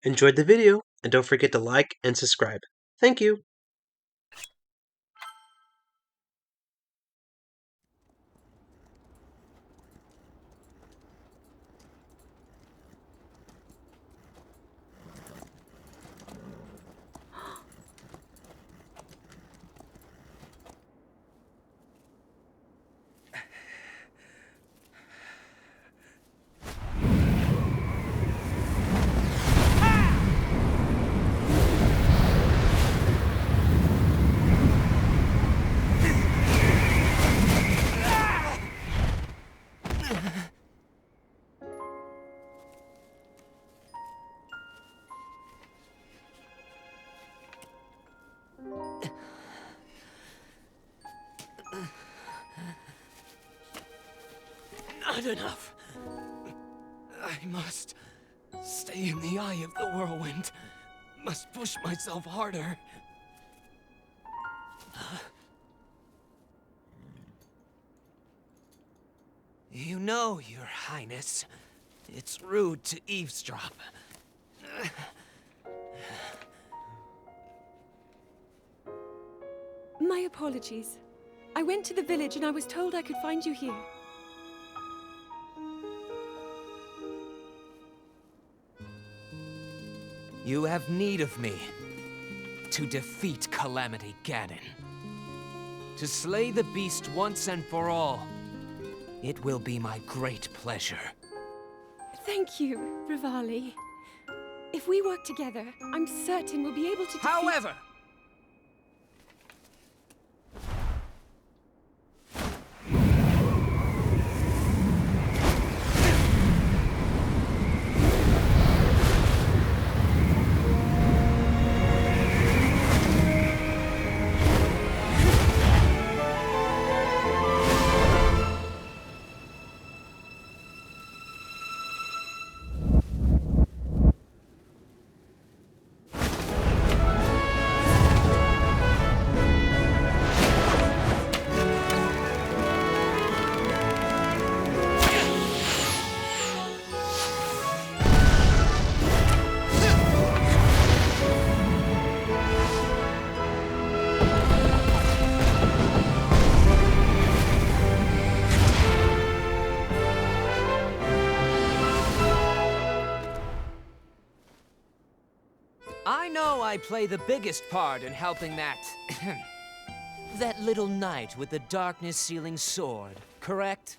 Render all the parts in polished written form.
enjoyed the video, and don't forget to like and subscribe. Thank you! Not enough. I must stay in the eye of the whirlwind. Must push myself harder. You know, Your Highness, it's rude to eavesdrop. My apologies. I went to the village and I was told I could find you here. You have need of me to defeat Calamity Ganon. To slay the beast once and for all. It will be my great pleasure. Thank you, Rivali. If we work together, I'm certain we'll be able to defeat— However, I know I play the biggest part in helping that that little knight with the darkness-sealing sword, correct?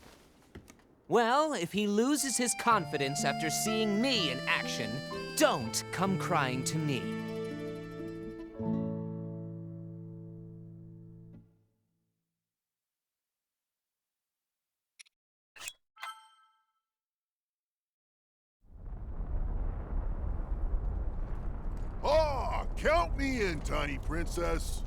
Well, if he loses his confidence after seeing me in action, don't come crying to me. Count me in, tiny princess.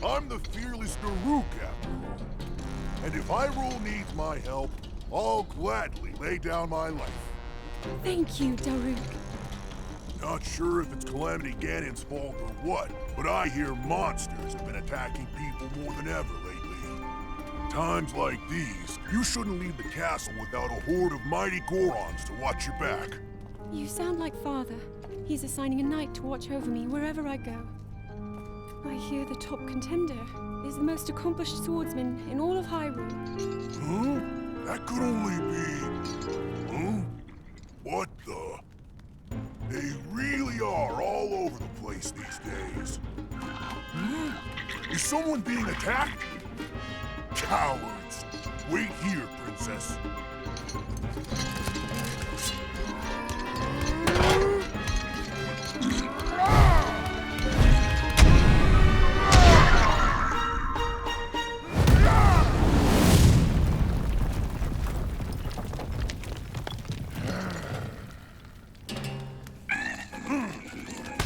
I'm the fearless Daruk, after all. And if Hyrule needs my help, I'll gladly lay down my life. Thank you, Daruk. Not sure if it's Calamity Ganon's fault or what, but I hear monsters have been attacking people more than ever lately. Times like these, you shouldn't leave the castle without a horde of mighty Gorons to watch your back. You sound like Father. He's assigning a knight to watch over me wherever I go. I hear the top contender is the most accomplished swordsman in all of Hyrule. Huh? That could only be... Huh? What the... They really are all over the place these days. Is someone being attacked? Cowards! Wait here, princess.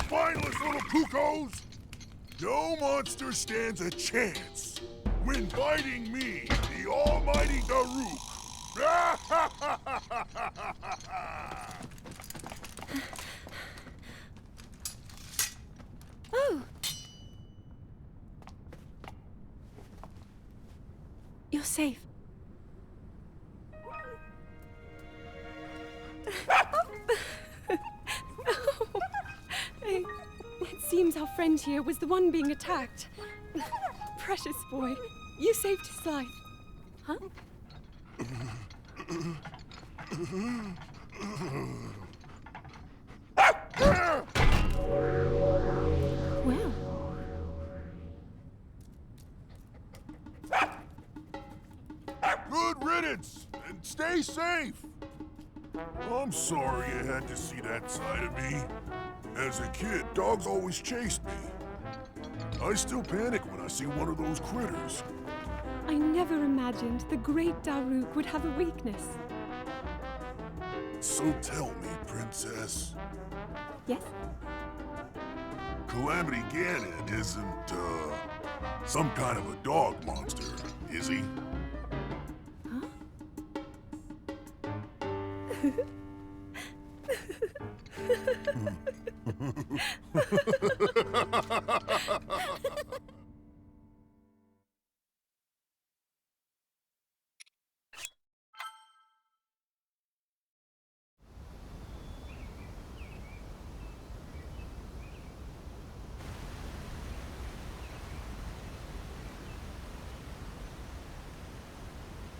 Spineless little cuckoos! No monster stands a chance when fighting me, the almighty Daruk. Oh! You're safe. friend here was the one being attacked. Precious boy. You saved his life. Huh? Well. Good riddance, and stay safe. I'm sorry you had to see that side of me. As a kid, dogs always chased me. I still panic when I see one of those critters. I never imagined the great Daruk would have a weakness. So tell me, Princess, Yes? Calamity Ganon isn't, some kind of a dog monster, is he? Huh?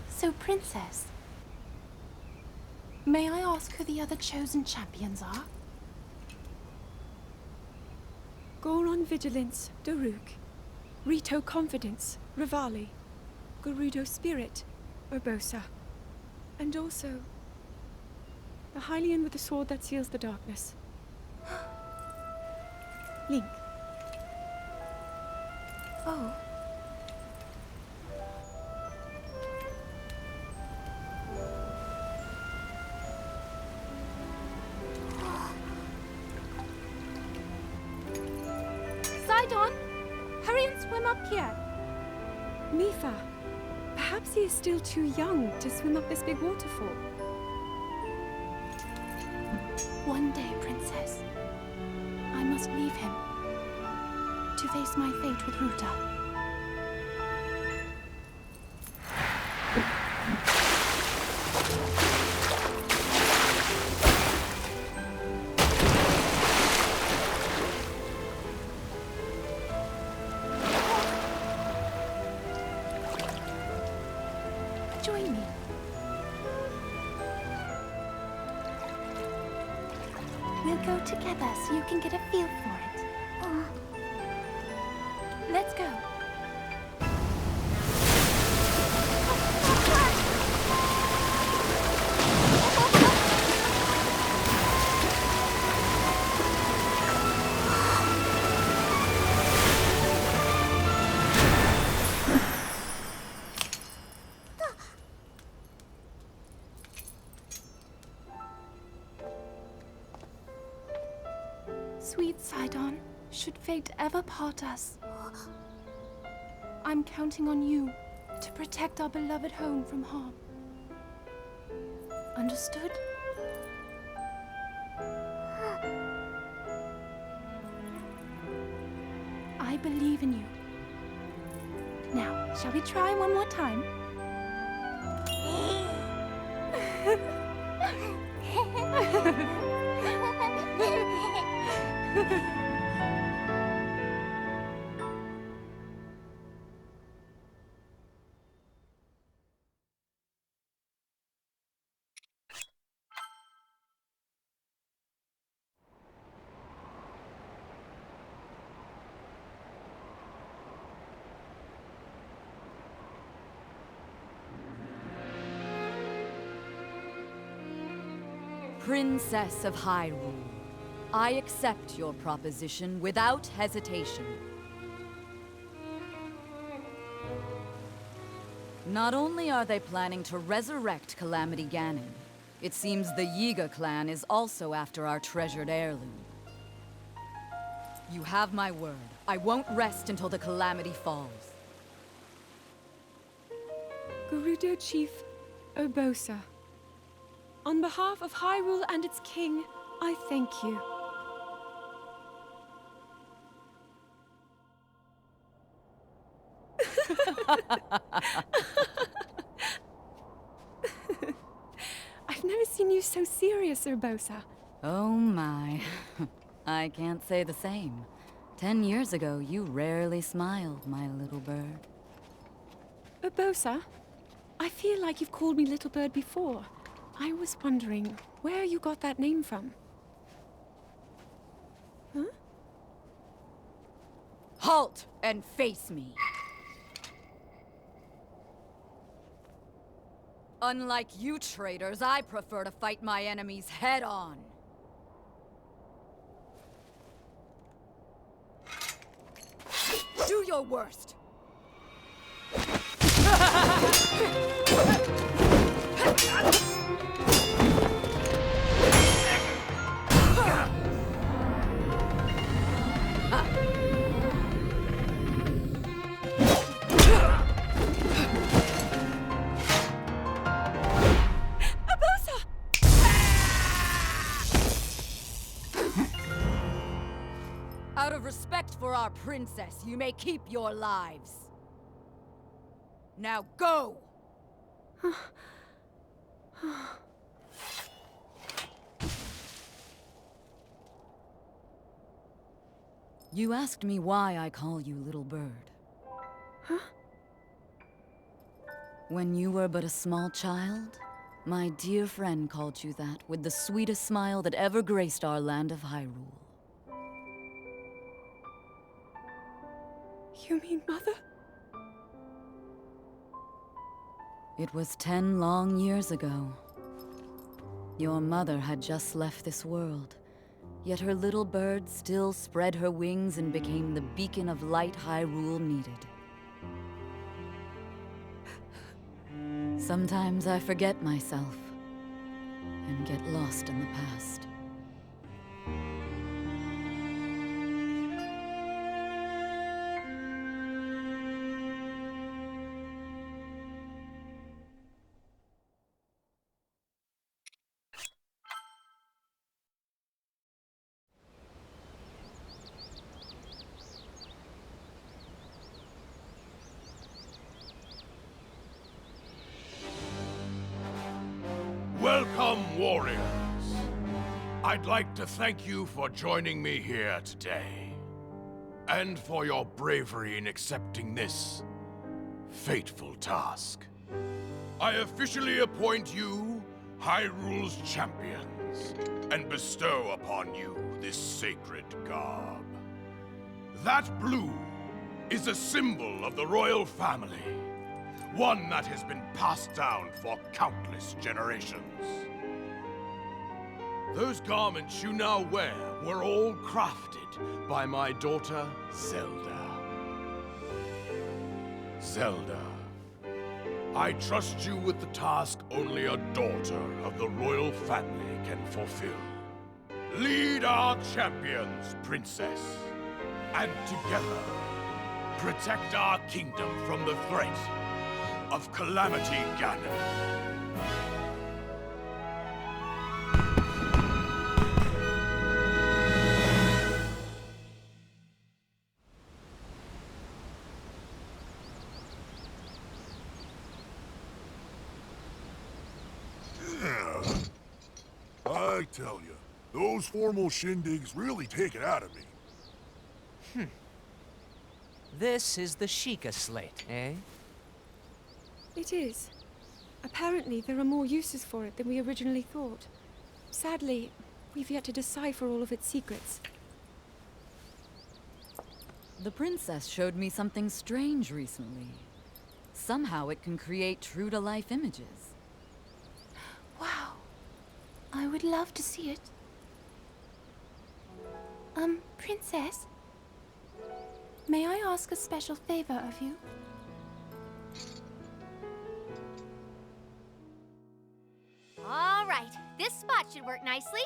So, Princess, may I ask who the other chosen champions are? Goron Vigilance, Daruk. Rito Confidence, Rivali. Gerudo Spirit, Urbosa. And also, the Hylian with the sword that seals the darkness. Link. Oh. Sidon, hurry and swim up here. Mifa. Perhaps he is still too young to swim up this big waterfall. One day, Princess, I must leave him to face my fate with Ruta. Join me. We'll go together so you can get a feel for it. Let's go. Sweet Sidon, should fate ever part us, I'm counting on you to protect our beloved home from harm. Understood? I believe in you. Now, shall we try one more time? Princess of Hyrule, I accept your proposition without hesitation. Not only are they planning to resurrect Calamity Ganon, it seems the Yiga clan is also after our treasured heirloom. You have my word. I won't rest until the Calamity falls. Gerudo Chief Urbosa. On behalf of Hyrule and its king, I thank you. I've never seen you so serious, Urbosa. Oh my. I can't say the same. 10 years ago, you rarely smiled, my little bird. Urbosa, I feel like you've called me Little Bird before. I was wondering where you got that name from. Huh? Halt and face me. Unlike you traitors, I prefer to fight my enemies head-on. Do your worst! Out of respect for our princess, you may keep your lives. Now go! You asked me why I call you Little Bird. Huh? When you were but a small child, my dear friend called you that with the sweetest smile that ever graced our land of Hyrule. You mean Mother? It was 10 long years ago. Your mother had just left this world, yet her little bird still spread her wings and became the beacon of light Hyrule needed. Sometimes I forget myself and get lost in the past. Welcome, warriors. I'd like to thank you for joining me here today, and for your bravery in accepting this fateful task. I officially appoint you Hyrule's champions, and bestow upon you this sacred garb. That blue is a symbol of the royal family. One that has been passed down for countless generations. Those garments you now wear were all crafted by my daughter, Zelda. Zelda, I trust you with the task only a daughter of the royal family can fulfill. Lead our champions, Princess, and together, protect our kingdom from the threat of Calamity Ganon. I tell you, those formal shindigs really take it out of me. This is the Sheikah slate, eh? It is. Apparently, there are more uses for it than we originally thought. Sadly, we've yet to decipher all of its secrets. The princess showed me something strange recently. Somehow it can create true-to-life images. Wow. I would love to see it. Princess? May I ask a special favor of you? All right, this spot should work nicely.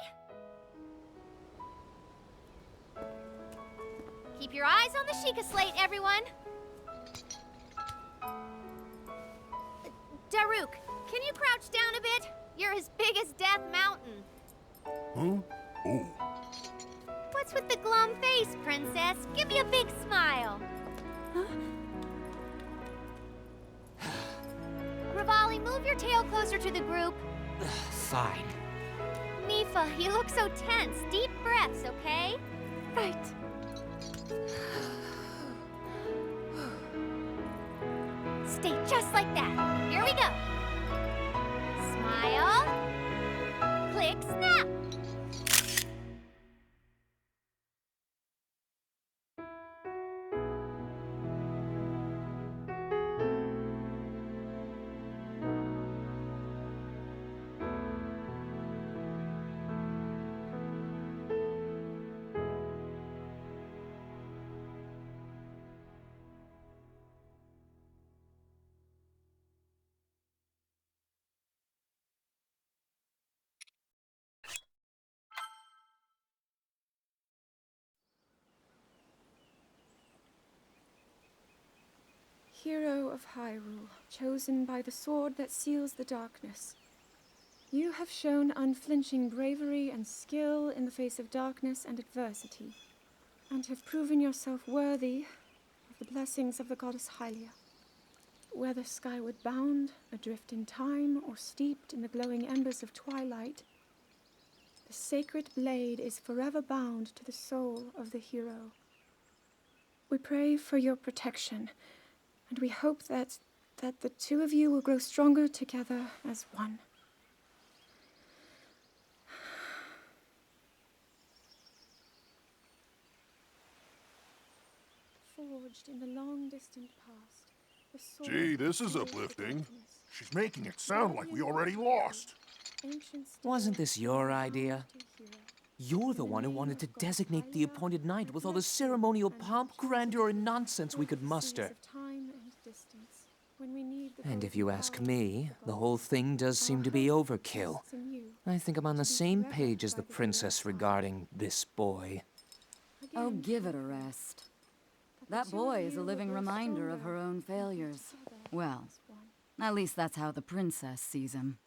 Keep your eyes on the Sheikah slate, everyone. Daruk, can you crouch down a bit? You're as big as Death Mountain. Huh? Oh. What's with the glum face, Princess? Give me a big smile. Huh? Rivali, move your tail closer to the group. Fine. Mifa, you look so tense. Deep breaths, okay? Right. Stay just like that. Here we go. Smile. Click, snap. Hero of Hyrule, chosen by the sword that seals the darkness. You have shown unflinching bravery and skill in the face of darkness and adversity, and have proven yourself worthy of the blessings of the goddess Hylia. Whether skyward bound, adrift in time, or steeped in the glowing embers of twilight, the sacred blade is forever bound to the soul of the hero. We pray for your protection, and we hope that the two of you will grow stronger together as one. Forged in the long distant past, the sword Gee, this is that wields the uplifting. darkness. She's making it sound like we already lost. Ancient Wasn't steel this your bound idea? to hero. You're the one who wanted to designate the appointed knight with all the ceremonial pomp, grandeur, and nonsense we could muster. And if you ask me, the whole thing does seem to be overkill. I think I'm on the same page as the princess regarding this boy. Oh, give it a rest. That boy is a living reminder of her own failures. Well, at least that's how the princess sees him.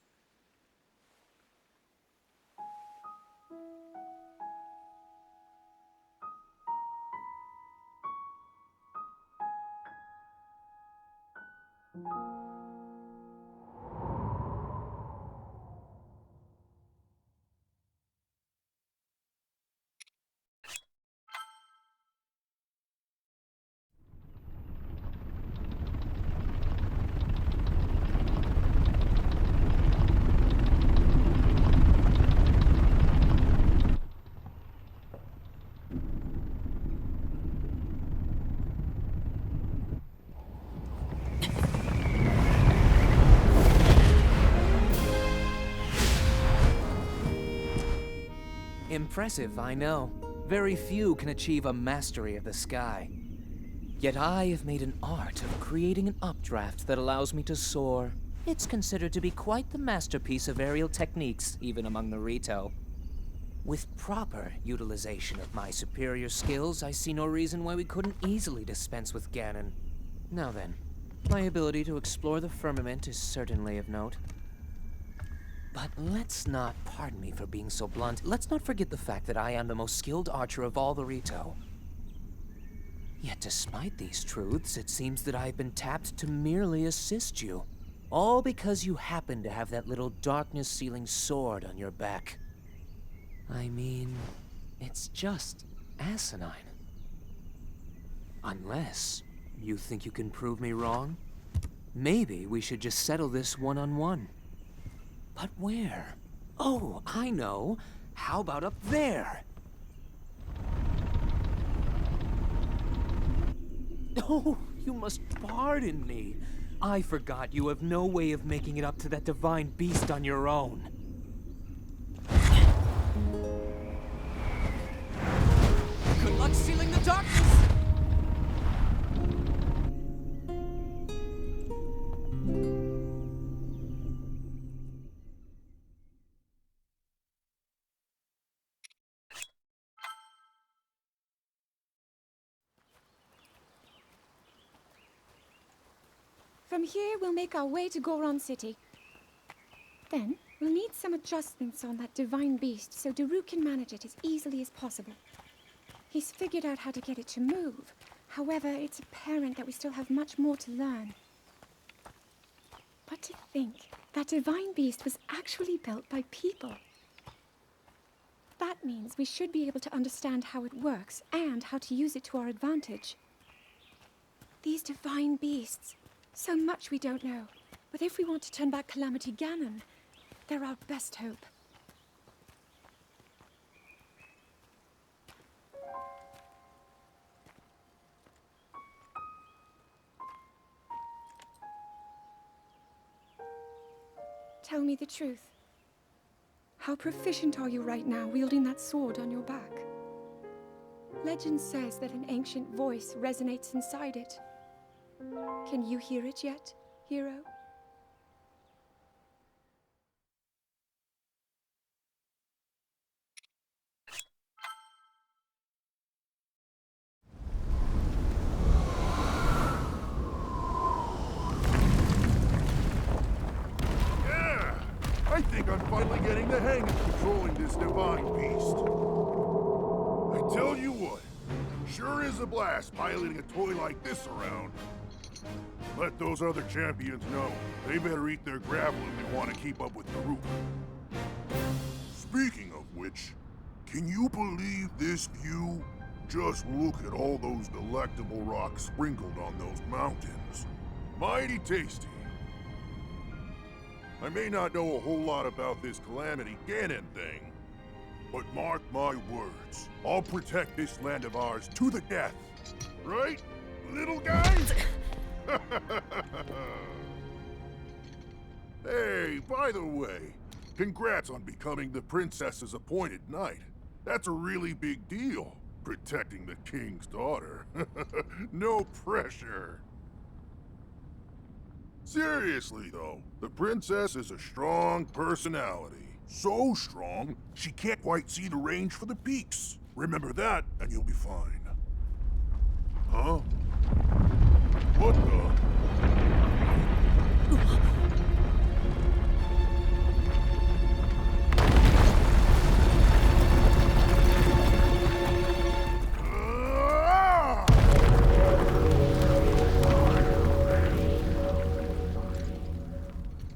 Impressive, I know. Very few can achieve a mastery of the sky. Yet I have made an art of creating an updraft that allows me to soar. It's considered to be quite the masterpiece of aerial techniques, even among the Rito. With proper utilization of my superior skills, I see no reason why we couldn't easily dispense with Ganon. Now then, my ability to explore the firmament is certainly of note. But let's not, pardon me for being so blunt, let's not forget the fact that I am the most skilled archer of all the Rito. Yet despite these truths, it seems that I've been tapped to merely assist you. All because you happen to have that little darkness-sealing sword on your back. I mean, it's just asinine. Unless you think you can prove me wrong, maybe we should just settle this one-on-one. But where? Oh, I know. How about up there? Oh, you must pardon me. I forgot you have no way of making it up to that divine beast on your own. Good luck sealing the darkness! From here, we'll make our way to Goron City. Then, we'll need some adjustments on that divine beast so Daruk can manage it as easily as possible. He's figured out how to get it to move. However, it's apparent that we still have much more to learn. But to think that divine beast was actually built by people. That means we should be able to understand how it works and how to use it to our advantage. These divine beasts. So much we don't know. But if we want to turn back Calamity Ganon, they're our best hope. Tell me the truth. How proficient are you right now wielding that sword on your back? Legend says that an ancient voice resonates inside it. Can you hear it yet, hero? Yeah! I think I'm finally getting the hang of controlling this divine beast. I tell you what, sure is a blast piloting a toy like this around. Let those other champions know. They better eat their gravel if they want to keep up with Daruk. Speaking of which, can you believe this view? Just look at all those delectable rocks sprinkled on those mountains. Mighty tasty. I may not know a whole lot about this Calamity Ganon thing, but mark my words, I'll protect this land of ours to the death. Right, little guy? Hey, by the way, congrats on becoming the princess's appointed knight. That's a really big deal, protecting the king's daughter. No pressure. Seriously, though, the princess is a strong personality. So strong, she can't quite see the range for the peaks. Remember that, and you'll be fine. Huh? What the?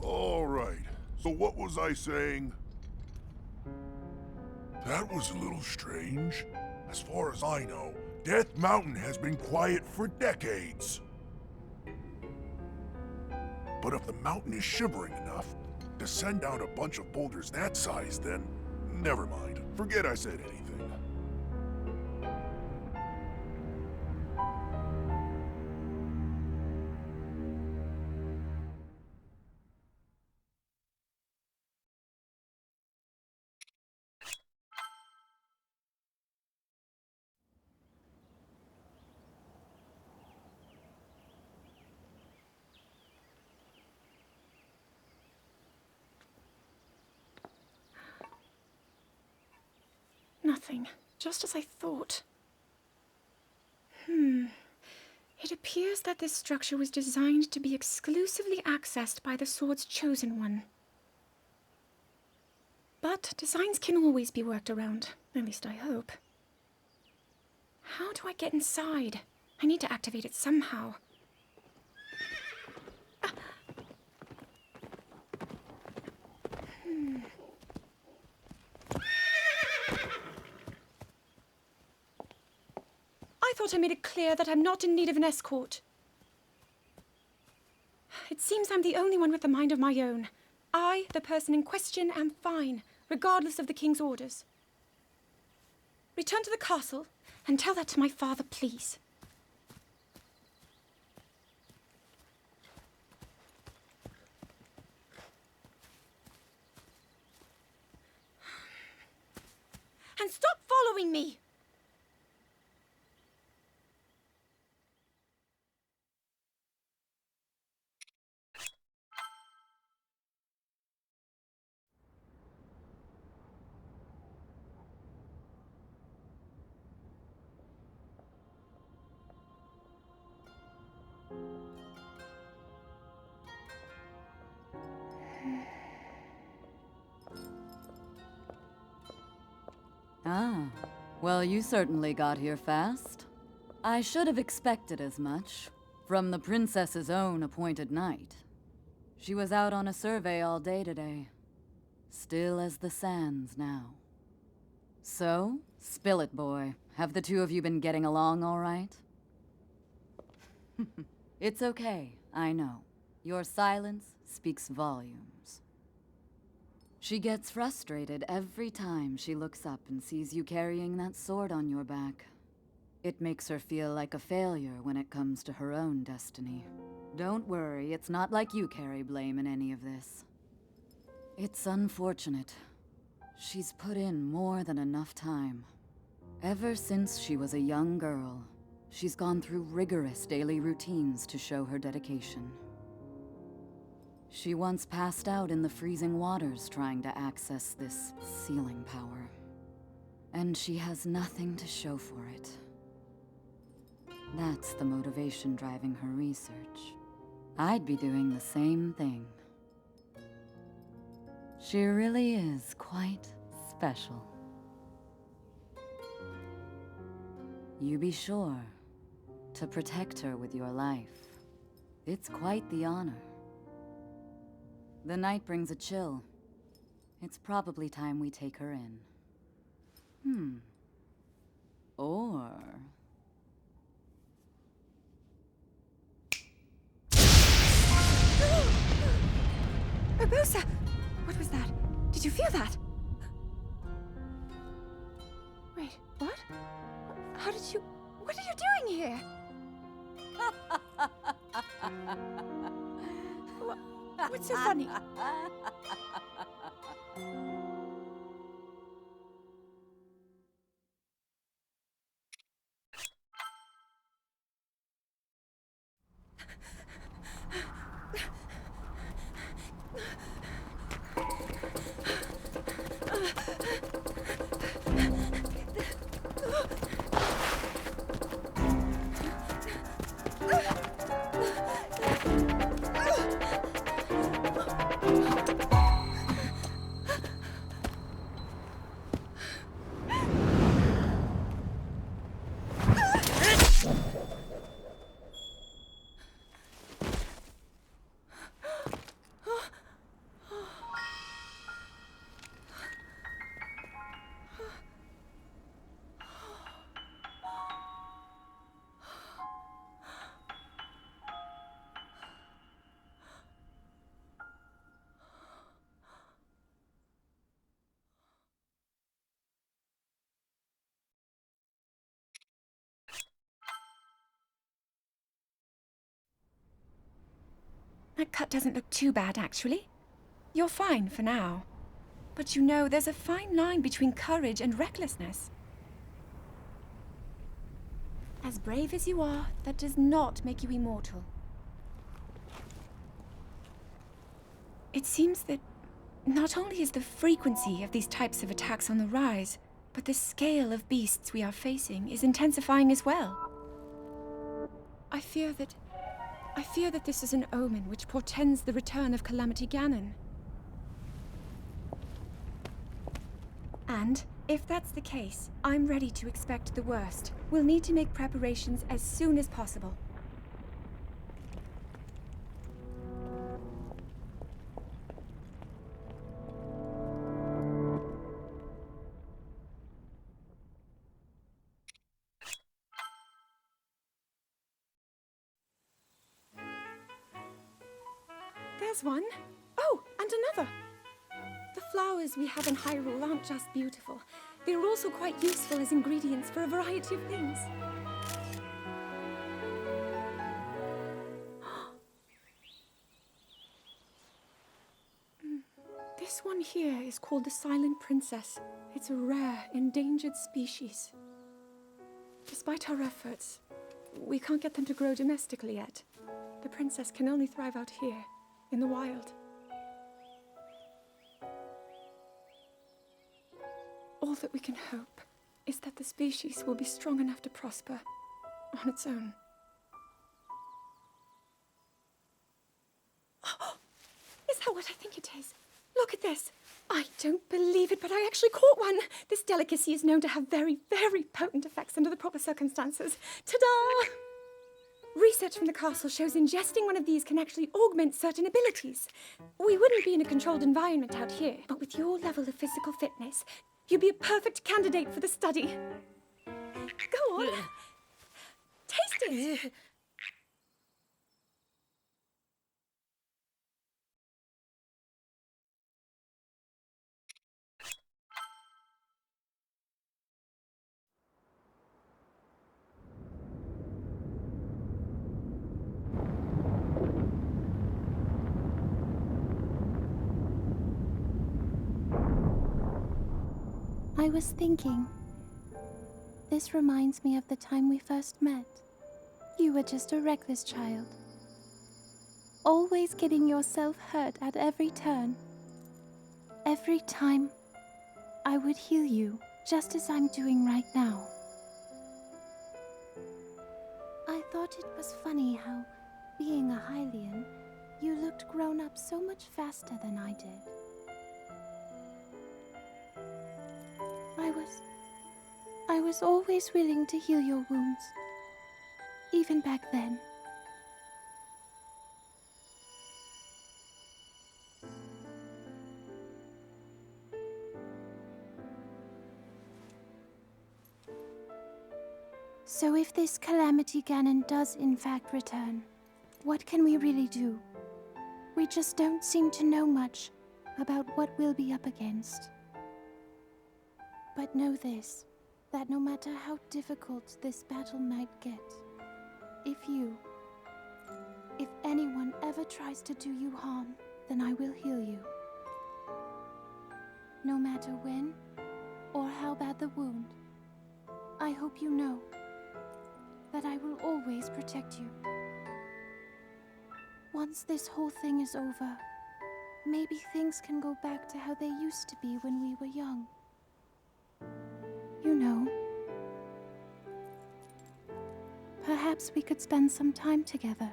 All right, so what was I saying? That was a little strange. As far as I know, Death Mountain has been quiet for decades. But if the mountain is shivering enough to send down a bunch of boulders that size, then never mind. Forget I said anything. Nothing. Just as I thought. It appears that this structure was designed to be exclusively accessed by the sword's chosen one. But designs can always be worked around. At least I hope. How do I get inside? I need to activate it somehow. I thought I made it clear that I'm not in need of an escort. It seems I'm the only one with a mind of my own. I, the person in question, am fine, regardless of the king's orders. Return to the castle and tell that to my father, please. And stop following me! Ah, well, you certainly got here fast. I should have expected as much, from the princess's own appointed knight. She was out on a survey all day today. Still as the sands now. So, spill it, boy. Have the two of you been getting along all right? It's okay, I know. Your silence speaks volumes. She gets frustrated every time she looks up and sees you carrying that sword on your back. It makes her feel like a failure when it comes to her own destiny. Don't worry, it's not like you carry blame in any of this. It's unfortunate. She's put in more than enough time. Ever since she was a young girl, she's gone through rigorous daily routines to show her dedication. She once passed out in the freezing waters trying to access this sealing power. And she has nothing to show for it. That's the motivation driving her research. I'd be doing the same thing. She really is quite special. You be sure to protect her with your life. It's quite the honor. The night brings a chill. It's probably time we take her in. Or... Urbosa! What was that? Did you feel that? Wait, what? How did you... What are you doing here? What's so funny? That cut doesn't look too bad, actually. You're fine for now. But you know, there's a fine line between courage and recklessness. As brave as you are, that does not make you immortal. It seems that not only is the frequency of these types of attacks on the rise, but the scale of beasts we are facing is intensifying as well. I fear that this is an omen which portends the return of Calamity Ganon. And, if that's the case, I'm ready to expect the worst. We'll need to make preparations as soon as possible. There's one. Oh, and another. The flowers we have in Hyrule aren't just beautiful. They're also quite useful as ingredients for a variety of things. This one here is called the Silent Princess. It's a rare, endangered species. Despite our efforts, we can't get them to grow domestically yet. The princess can only thrive out here, in the wild. All that we can hope is that the species will be strong enough to prosper on its own. Is that what I think it is? Look at this. I don't believe it, but I actually caught one. This delicacy is known to have very, very potent effects under the proper circumstances. Ta-da! Research from the castle shows ingesting one of these can actually augment certain abilities. We wouldn't be in a controlled environment out here, but with your level of physical fitness, you'd be a perfect candidate for the study. Go on. Taste it. I was thinking, this reminds me of the time we first met. You were just a reckless child, always getting yourself hurt at every turn. Every time, I would heal you, just as I'm doing right now. I thought it was funny how, being a Hylian, you looked grown up so much faster than I did. I was always willing to heal your wounds, even back then. So if this Calamity Ganon does in fact return, what can we really do? We just don't seem to know much about what we'll be up against. But know this, that no matter how difficult this battle might get, if anyone ever tries to do you harm, then I will heal you. No matter when or how bad the wound, I hope you know that I will always protect you. Once this whole thing is over, maybe things can go back to how they used to be when we were young. You know, perhaps we could spend some time together.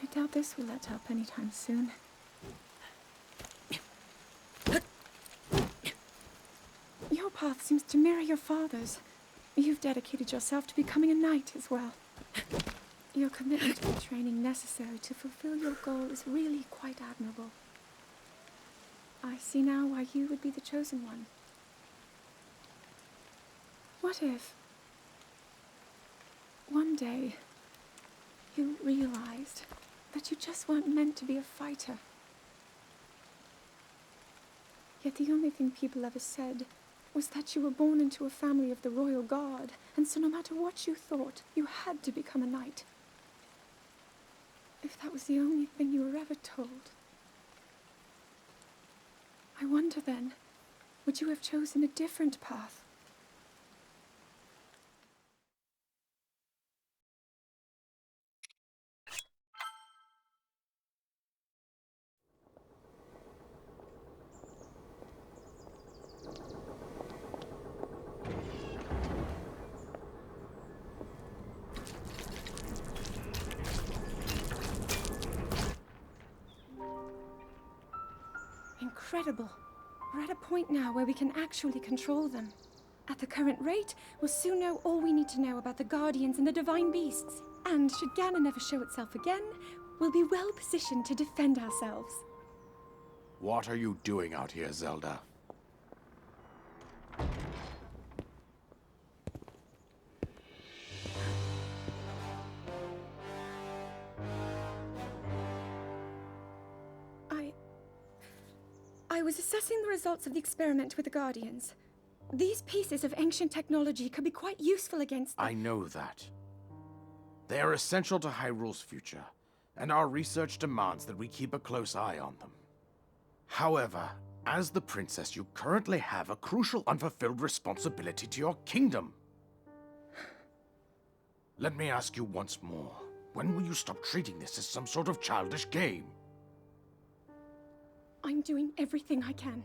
I doubt this will let up anytime soon. Your path seems to mirror your father's. You've dedicated yourself to becoming a knight as well. Your commitment to the training necessary to fulfill your goal is really quite admirable. I see now why you would be the chosen one. What if one day you realized that you just weren't meant to be a fighter? Yet the only thing people ever said was that you were born into a family of the royal guard, and so no matter what you thought, you had to become a knight. If that was the only thing you were ever told, I wonder then, would you have chosen a different path? Incredible. We're at a point now where we can actually control them. At the current rate, we'll soon know all we need to know about the Guardians and the Divine Beasts. And should Ganon ever show itself again, we'll be well positioned to defend ourselves. What are you doing out here, Zelda? I was assessing the results of the experiment with the Guardians. These pieces of ancient technology could be quite useful against them. I know that. They are essential to Hyrule's future, and our research demands that we keep a close eye on them. However, as the princess, you currently have a crucial unfulfilled responsibility to your kingdom. Let me ask you once more, when will you stop treating this as some sort of childish game? I'm doing everything I can.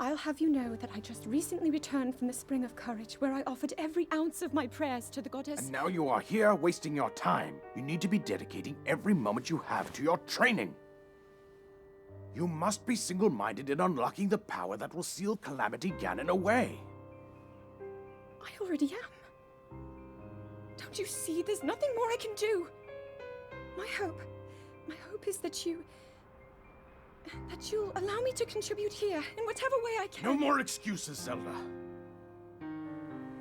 I'll have you know that I just recently returned from the Spring of Courage, where I offered every ounce of my prayers to the goddess. And now you are here wasting your time. You need to be dedicating every moment you have to your training. You must be single-minded in unlocking the power that will seal Calamity Ganon away. I already am. Don't you see? There's nothing more I can do. My hope is that you'll allow me to contribute here in whatever way I can. No more excuses, Zelda.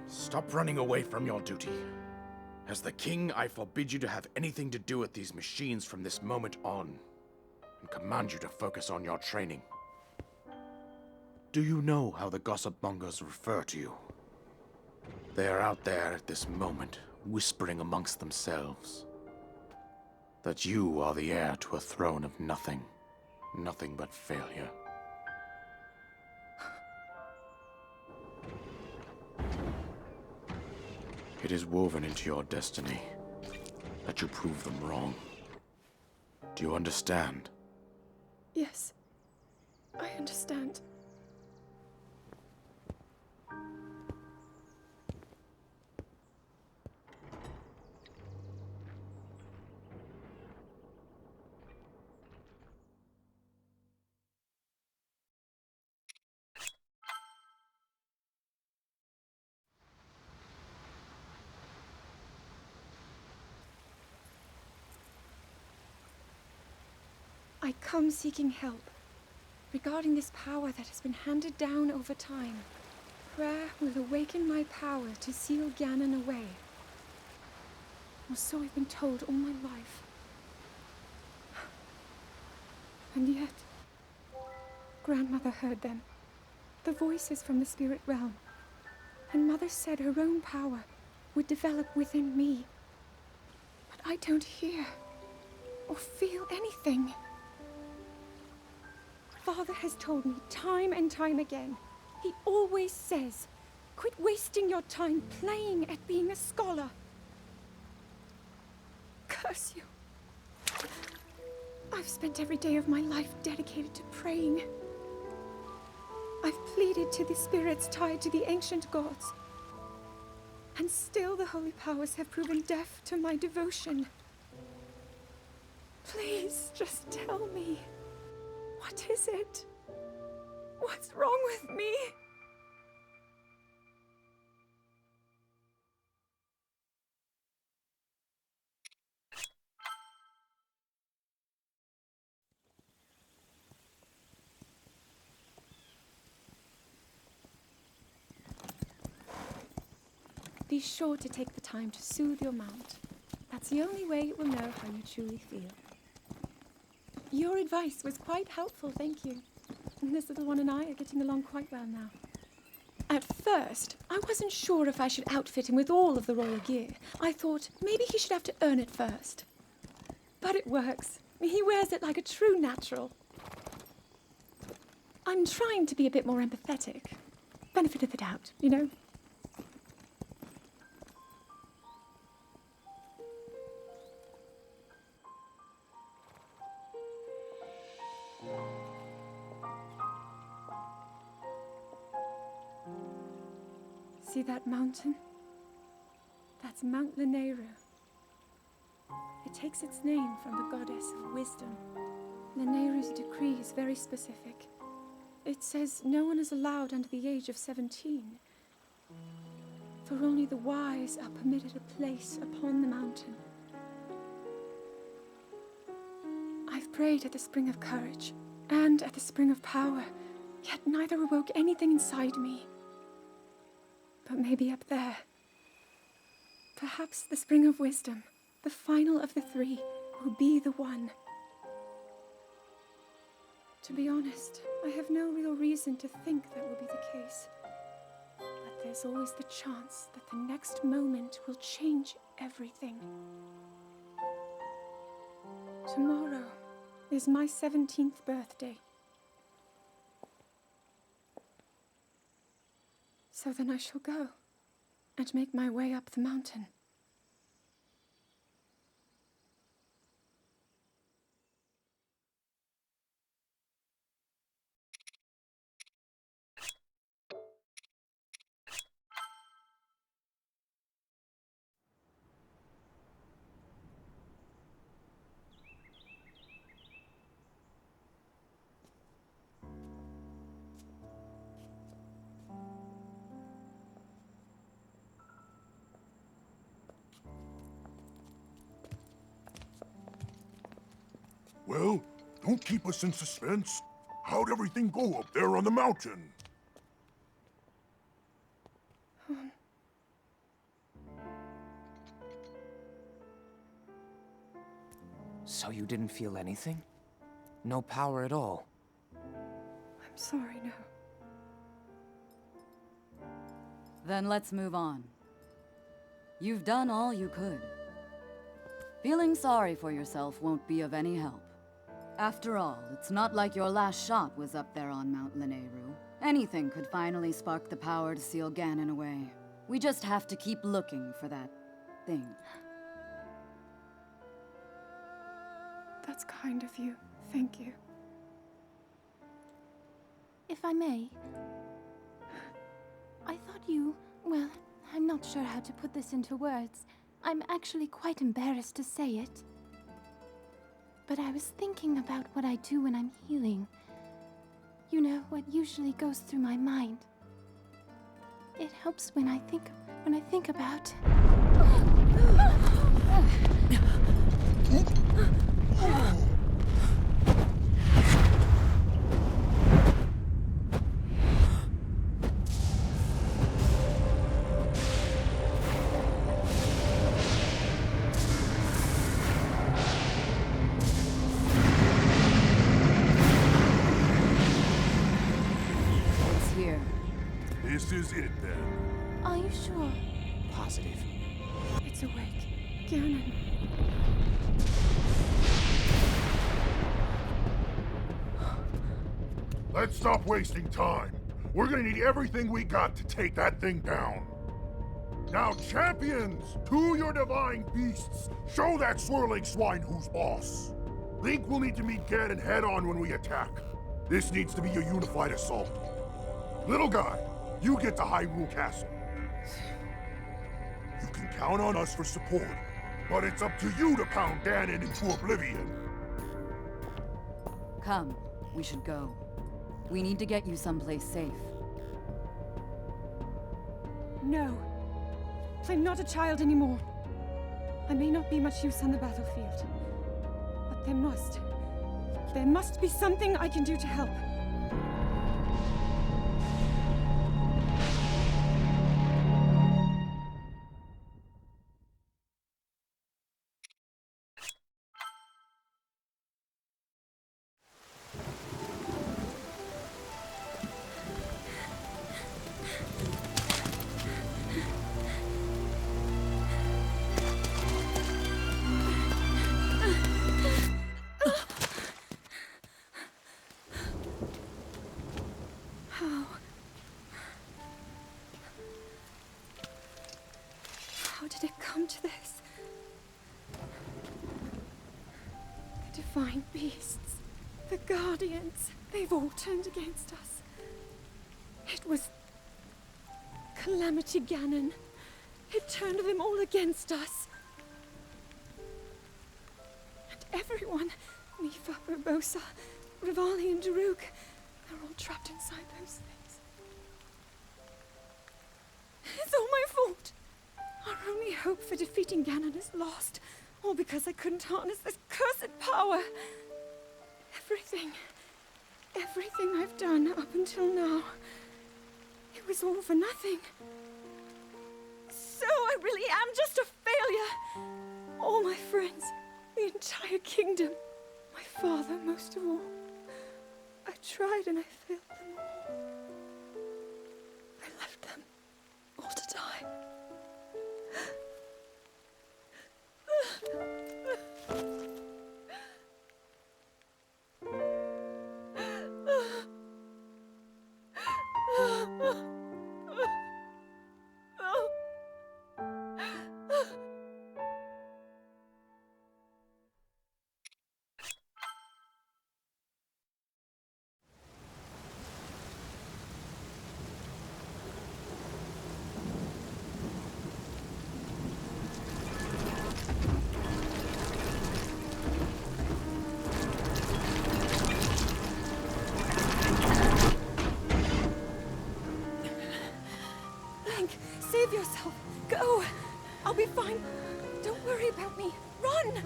Stop running away from your duty. As the king, I forbid you to have anything to do with these machines from this moment on, and command you to focus on your training. Do you know how the gossip mongers refer to you? They are out there at this moment, whispering amongst themselves that you are the heir to a throne of nothing. Nothing but failure. It is woven into your destiny that you prove them wrong. Do you understand? Yes, I understand. I come seeking help regarding this power that has been handed down over time. Prayer will awaken my power to seal Ganon away. Or so I've been told all my life. And yet, Grandmother heard them, the voices from the spirit realm. And Mother said her own power would develop within me. But I don't hear or feel anything. Father has told me time and time again. He always says, quit wasting your time playing at being a scholar. Curse you. I've spent every day of my life dedicated to praying. I've pleaded to the spirits tied to the ancient gods. And still the holy powers have proven deaf to my devotion. Please, just tell me. What is it? What's wrong with me? Be sure to take the time to soothe your mount. That's the only way it will know how you truly feel. Your advice was quite helpful, thank you. This little one and I are getting along quite well now. At first, I wasn't sure if I should outfit him with all of the royal gear. I thought maybe he should have to earn it first. But it works. He wears it like a true natural. I'm trying to be a bit more empathetic. Benefit of the doubt, you know? See that mountain? That's Mount Lanayru. It takes its name from the goddess of wisdom. Lanayru's decree is very specific. It says no one is allowed under the age of 17. For only the wise are permitted a place upon the mountain. I've prayed at the Spring of Courage and at the Spring of Power, yet neither awoke anything inside me. But maybe up there. Perhaps the Spring of Wisdom, the final of the three, will be the one. To be honest, I have no real reason to think that will be the case. But there's always the chance that the next moment will change everything. Tomorrow is my 17th birthday. So then I shall go and make my way up the mountain. Well, don't keep us in suspense. How'd everything go up there on the mountain? So you didn't feel anything? No power at all? I'm sorry, no. Then let's move on. You've done all you could. Feeling sorry for yourself won't be of any help. After all, it's not like your last shot was up there on Mount Lanayru. Anything could finally spark the power to seal Ganon away. We just have to keep looking for that thing. That's kind of you. Thank you. If I may, I thought you... well, I'm not sure how to put this into words. I'm actually quite embarrassed to say it. But I was thinking about what I do when I'm healing. You know, what usually goes through my mind. It helps when I think about... It's here. This is it, then. Are you sure? Positive. It's awake. Ganon. Let's stop wasting time. We're gonna need everything we got to take that thing down. Now, champions, to your divine beasts, show that swirling swine who's boss. Link will need to meet Ganon head-on when we attack. This needs to be a unified assault. Little guy, you get to Hyrule Castle. You can count on us for support, but it's up to you to pound Ganon into oblivion. Come, we should go. We need to get you someplace safe. No. I'm not a child anymore. I may not be much use on the battlefield, but there must be something I can do to help. How did it come to this? The divine beasts, the guardians, they've all turned against us. It was Calamity Ganon. It turned them all against us. And everyone, Mipha, Urbosa, Rivali and Daruk, they're all trapped inside those things. It's all my fault. Our only hope for defeating Ganon is lost, all because I couldn't harness this cursed power. Everything I've done up until now, it was all for nothing. So I really am just a failure. All my friends, the entire kingdom, my father most of all. I tried and I failed them all. I left them all to die. Save yourself. Go. I'll be fine. Don't worry about me. Run!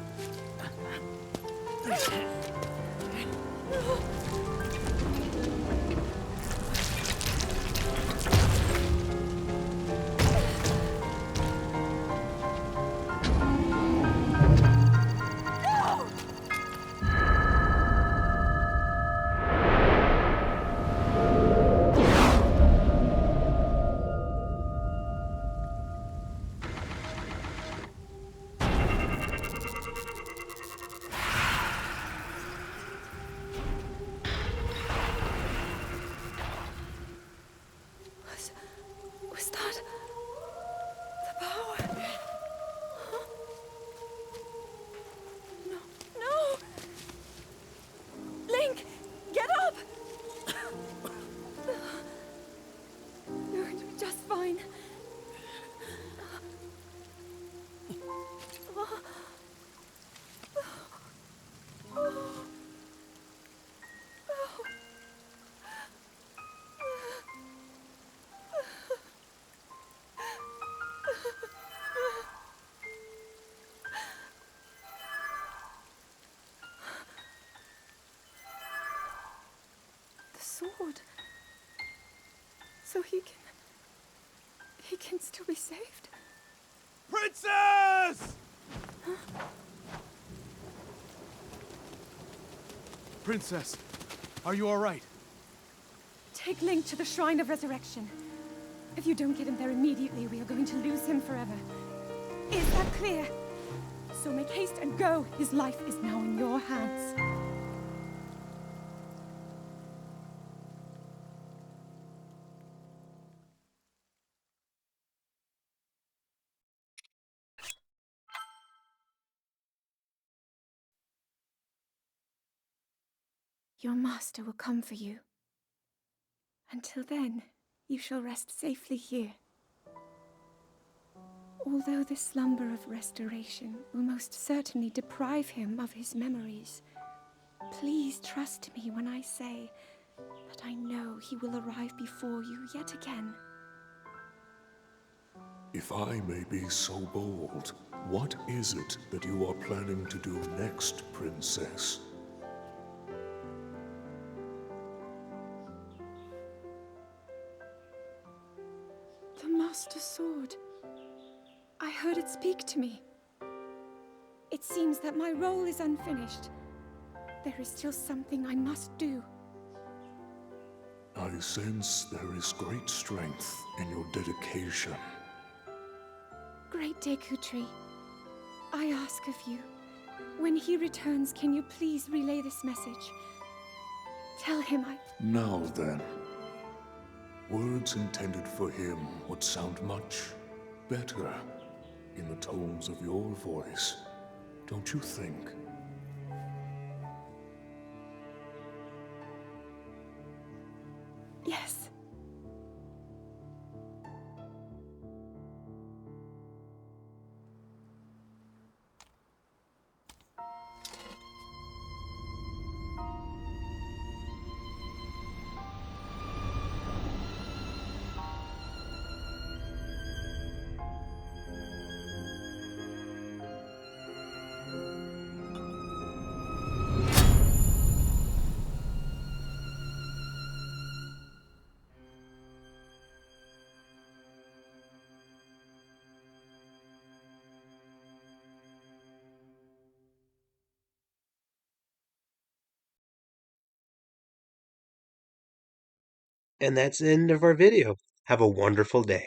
So he can still be saved. Princess! Princess, are you all right? Take Link to the Shrine of Resurrection. If you don't get him there immediately, we are going to lose him forever. Is that clear? So make haste and go. His life is now in your hands. Your master will come for you. Until then, you shall rest safely here. Although the slumber of restoration will most certainly deprive him of his memories, please trust me when I say that I know he will arrive before you yet again. If I may be so bold, what is it that you are planning to do next, Princess? The Master Sword. I heard it speak to me. It seems that my role is unfinished. There is still something I must do. I sense there is great strength in your dedication. Great Deku I ask of you, when he returns, can you please relay this message? Tell him I... Now then, words intended for him would sound much better in the tones of your voice, don't you think? Yes. And that's the end of our video. Have a wonderful day.